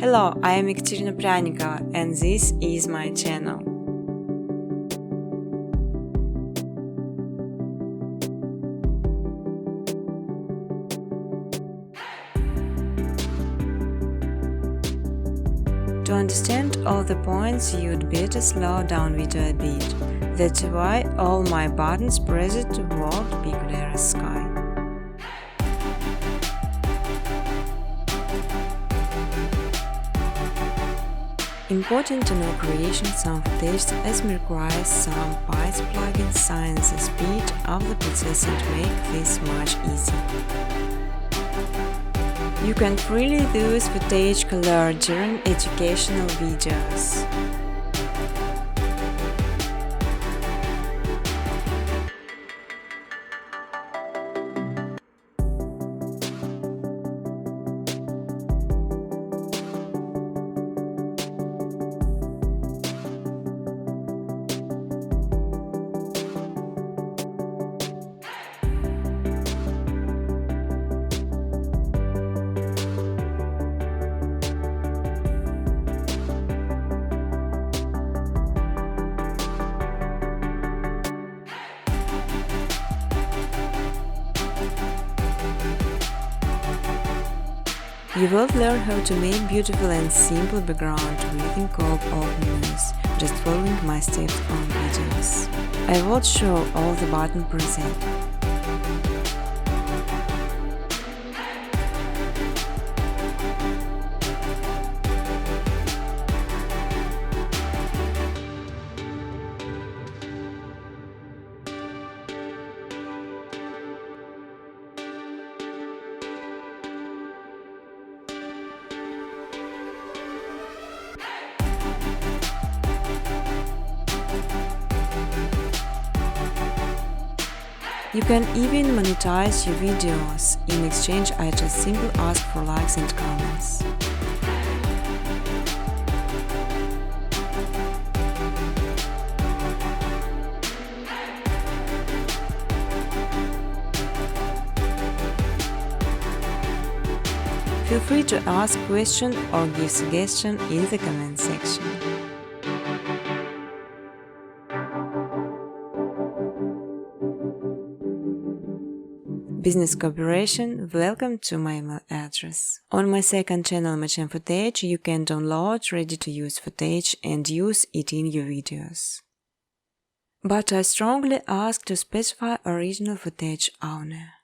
Hello, I am Ekaterina Pryanikova and this is my channel. To understand all the points, you'd better slow down video a bit. That's why all my buttons pressed toward big clear sky. Important to know creation some footage as requires some Python plugins science the speed of the processing to make this much easier. You can freely use footage color during educational videos. You will learn how to make beautiful and simple background within Co-op menus, just following my steps on videos. I will show all the button present. You can even monetize your videos. In exchange, I just simply ask for likes and comments. Feel free to ask questions or give suggestions in the comment section. Business cooperation, welcome to my email address. On my second channel Machine Footage, you can download ready-to-use footage and use it in your videos. But I strongly ask to specify original footage owner.